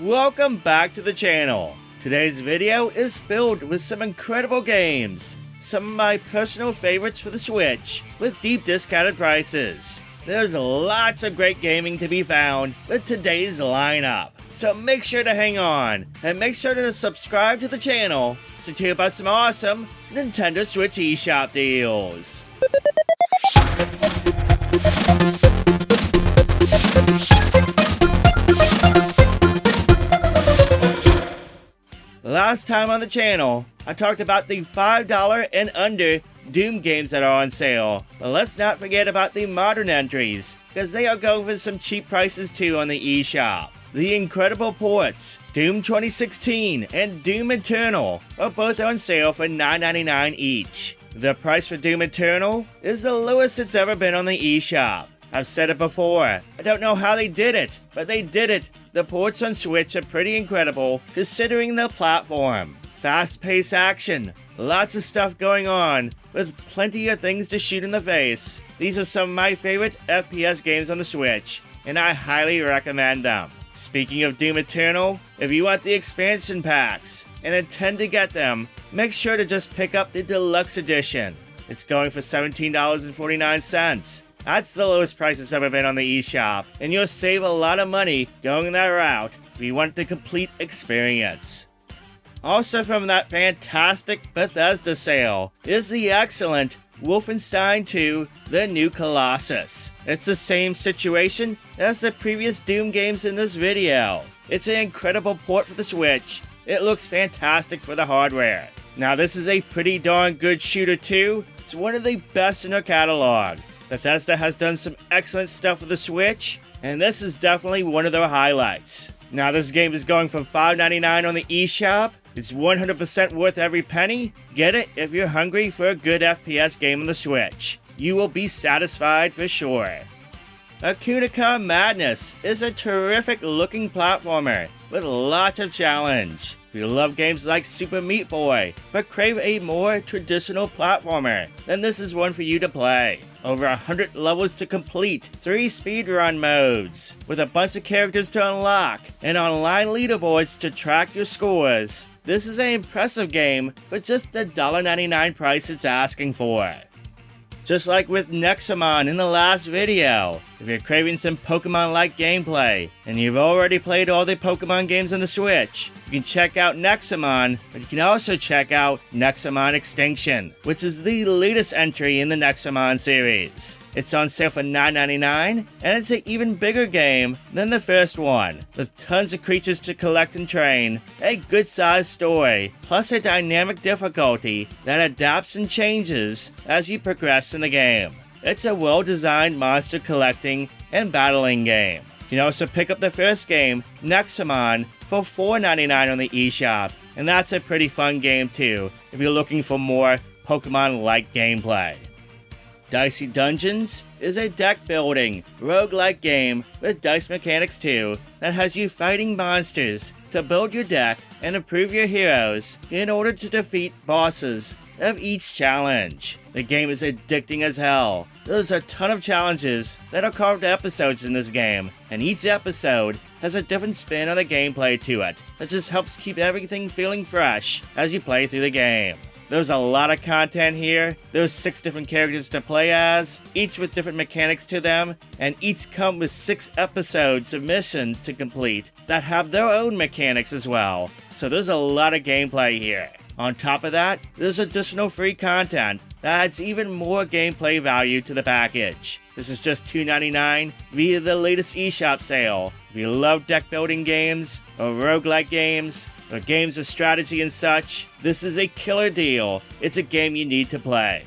Welcome back to the channel. Today's video is filled with some incredible games, some of my personal favorites for the Switch, with deep discounted prices. There's lots of great gaming to be found with today's lineup, so make sure to hang on, and make sure to subscribe to the channel to hear about some awesome Nintendo Switch eShop deals. Last time on the channel, I talked about the $5 and under Doom games that are on sale, but let's not forget about the modern entries, because they are going for some cheap prices too on the eShop. The incredible ports, Doom 2016 and Doom Eternal, are both on sale for $9.99 each. The price for Doom Eternal is the lowest it's ever been on the eShop. I've said it before, I don't know how they did it, but they did it. The ports on Switch are pretty incredible considering the platform. Fast-paced action, lots of stuff going on, with plenty of things to shoot in the face. These are some of my favorite FPS games on the Switch, and I highly recommend them. Speaking of Doom Eternal, if you want the expansion packs and intend to get them, make sure to just pick up the Deluxe Edition. It's going for $17.49. That's the lowest price it's ever been on the eShop, and you'll save a lot of money going that route if you want the complete experience. Also from that fantastic Bethesda sale is the excellent Wolfenstein II, the new Colossus. It's the same situation as the previous Doom games in this video. It's an incredible port for the Switch. It looks fantastic for the hardware. Now this is a pretty darn good shooter too. It's one of the best in their catalog. Bethesda has done some excellent stuff with the Switch, and this is definitely one of their highlights. Now this game is going from $5.99 on the eShop. It's 100% worth every penny. Get it if you're hungry for a good FPS game on the Switch. You will be satisfied for sure. OkunoKA Madness is a terrific looking platformer with lots of challenge. If you love games like Super Meat Boy, but crave a more traditional platformer, then this is one for you to play. Over 100 levels to complete, 3 speedrun modes, with a bunch of characters to unlock, and online leaderboards to track your scores. This is an impressive game for just the $1.99 price it's asking for. Just like with Nexomon in the last video, if you're craving some Pokemon-like gameplay, and you've already played all the Pokemon games on the Switch, you can check out Nexomon, but you can also check out Nexomon Extinction, which is the latest entry in the Nexomon series. It's on sale for $9.99, and it's an even bigger game than the first one, with tons of creatures to collect and train, a good-sized story, plus a dynamic difficulty that adapts and changes as you progress in the game. It's a well-designed monster collecting and battling game. You can also pick up the first game, Nexomon, for $4.99 on the eShop, and that's a pretty fun game too, if you're looking for more Pokemon-like gameplay. Dicey Dungeons is a deck-building, roguelike game with dice mechanics too, that has you fighting monsters to build your deck and improve your heroes in order to defeat bosses of each challenge. The game is addicting as hell. There's a ton of challenges that are carved episodes in this game, and each episode has a different spin on the gameplay to it that just helps keep everything feeling fresh as you play through the game. There's a lot of content here. There's 6 different characters to play as, each with different mechanics to them, and each come with 6 episodes of missions to complete that have their own mechanics as well. So there's a lot of gameplay here. On top of that, there's additional free content that adds even more gameplay value to the package. This is just $2.99 via the latest eShop sale. If you love deck building games, or roguelike games, or games with strategy and such, this is a killer deal. It's a game you need to play.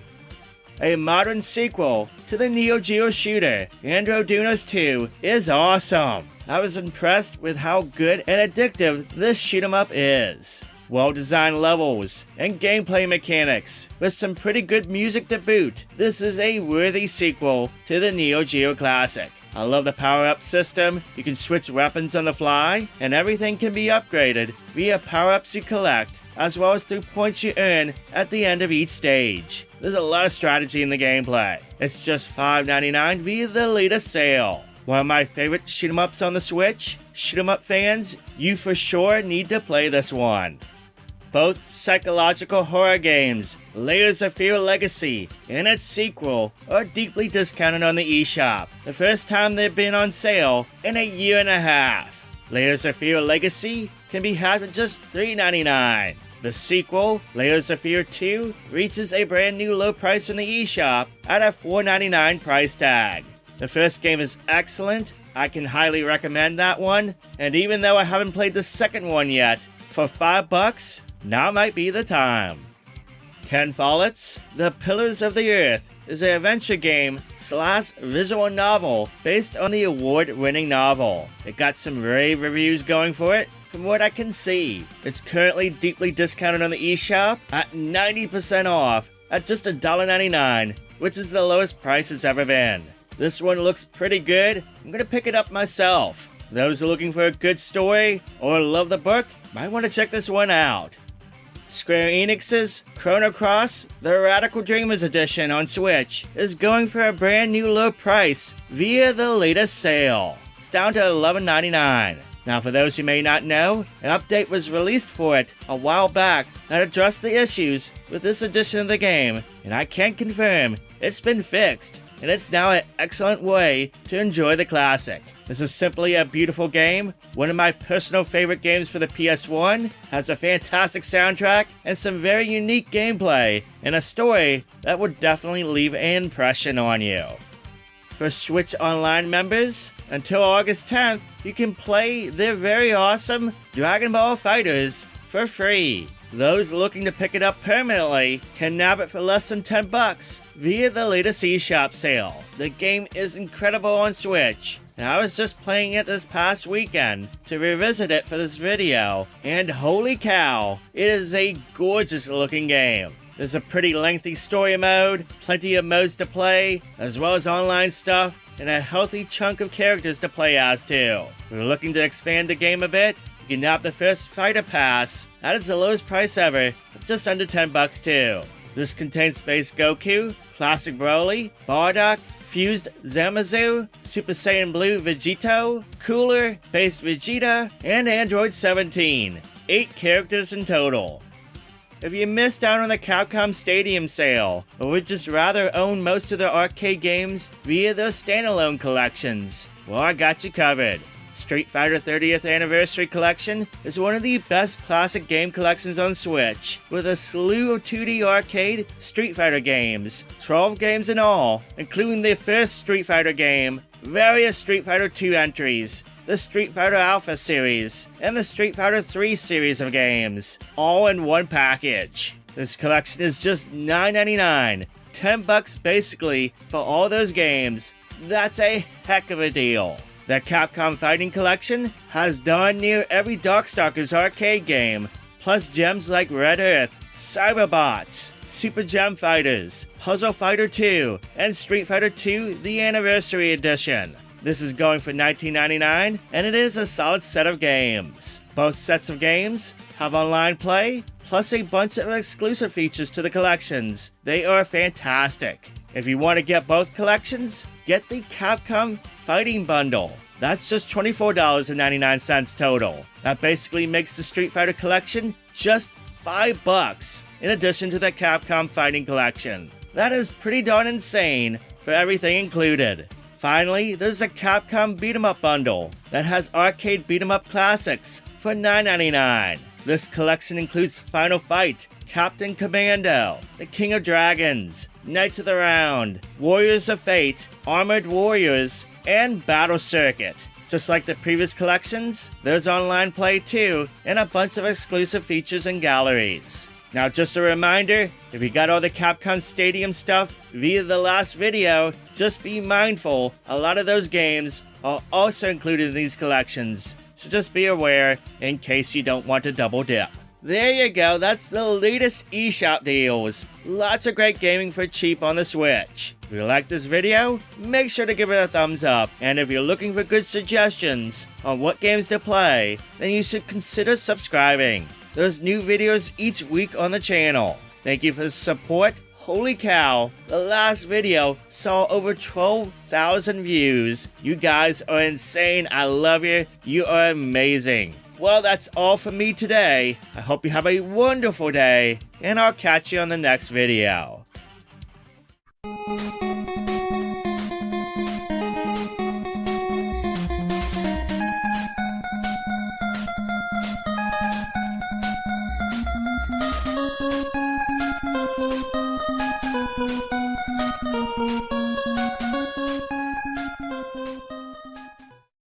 A modern sequel to the Neo Geo shooter, Andro Dunos II, is awesome. I was impressed with how good and addictive this shoot 'em up is. Well-designed levels and gameplay mechanics with some pretty good music to boot. This is a worthy sequel to the Neo Geo classic. I love the power-up system. You can switch weapons on the fly, and everything can be upgraded via power-ups you collect, as well as through points you earn at the end of each stage. There's a lot of strategy in the gameplay. It's just $5.99 via the latest sale. One of my favorite shoot 'em ups on the Switch. Shoot 'em up fans, you for sure need to play this one. Both psychological horror games, Layers of Fear Legacy and its sequel, are deeply discounted on the eShop, the first time they've been on sale in a year and a half. Layers of Fear Legacy can be had for just $3.99. The sequel, Layers of Fear 2, reaches a brand new low price in the eShop at a $4.99 price tag. The first game is excellent, I can highly recommend that one, and even though I haven't played the second one yet, for $5, now might be the time. Ken Follett's The Pillars of the Earth is an adventure game / visual novel based on the award-winning novel. It got some rave reviews going for it, from what I can see. It's currently deeply discounted on the eShop at 90% off at just $1.99, which is the lowest price it's ever been. This one looks pretty good. I'm gonna pick it up myself. Those who are looking for a good story or love the book might want to check this one out. Square Enix's Chrono Cross, the Radical Dreamers Edition on Switch, is going for a brand new low price via the latest sale. It's down to $11.99. Now for those who may not know, an update was released for it a while back that addressed the issues with this edition of the game, and I can confirm it's been fixed, and it's now an excellent way to enjoy the classic. This is simply a beautiful game, one of my personal favorite games for the PS1, has a fantastic soundtrack and some very unique gameplay, and a story that would definitely leave an impression on you. For Switch Online members, until August 10th, you can play their very awesome Dragon Ball FighterZ for free. Those looking to pick it up permanently can nab it for less than $10 via the latest eShop sale. The game is incredible on Switch, and I was just playing it this past weekend to revisit it for this video, and holy cow, it is a gorgeous looking game. There's a pretty lengthy story mode, plenty of modes to play, as well as online stuff, and a healthy chunk of characters to play as too. If you're looking to expand the game a bit, you can nab the first Fighter Pass. That is the lowest price ever, of just under $10 too. This contains Space Goku, Classic Broly, Bardock, Fused Zamasu, Super Saiyan Blue Vegito, Cooler, Based Vegeta, and Android 17. 8 characters in total. If you missed out on the Capcom Stadium sale, or would just rather own most of their arcade games via their standalone collections, well, I got you covered. Street Fighter 30th Anniversary Collection is one of the best classic game collections on Switch, with a slew of 2D arcade Street Fighter games, 12 games in all, including the first Street Fighter game, various Street Fighter II entries, the Street Fighter Alpha series, and the Street Fighter 3 series of games, all in one package. This collection is just $9.99, $10 basically for all those games. That's a heck of a deal. The Capcom Fighting Collection has darn near every Darkstalkers arcade game, plus gems like Red Earth, Cyberbots, Super Gem Fighters, Puzzle Fighter 2, and Street Fighter 2 The Anniversary Edition. This is going for $19.99, and it is a solid set of games. Both sets of games have online play, plus a bunch of exclusive features to the collections. They are fantastic. If you want to get both collections, get the Capcom Fighting Bundle. That's just $24.99 total. That basically makes the Street Fighter collection just $5 in addition to the Capcom Fighting Collection. That is pretty darn insane for everything included. Finally, there's a Capcom Beat 'em Up Bundle that has arcade beat 'em up classics for $9.99. This collection includes Final Fight, Captain Commando, The King of Dragons, Knights of the Round, Warriors of Fate, Armored Warriors, and Battle Circuit. Just like the previous collections, there's online play too, and a bunch of exclusive features and galleries. Now just a reminder, if you got all the Capcom Stadium stuff via the last video, just be mindful, a lot of those games are also included in these collections, so just be aware in case you don't want to double dip. There you go, that's the latest eShop deals. Lots of great gaming for cheap on the Switch. If you like this video, make sure to give it a thumbs up, and if you're looking for good suggestions on what games to play, then you should consider subscribing. There's new videos each week on the channel. Thank you for the support. Holy cow, the last video saw over 12,000 views. You guys are insane. I love you. You are amazing. Well, that's all from me today. I hope you have a wonderful day, and I'll catch you on the next video.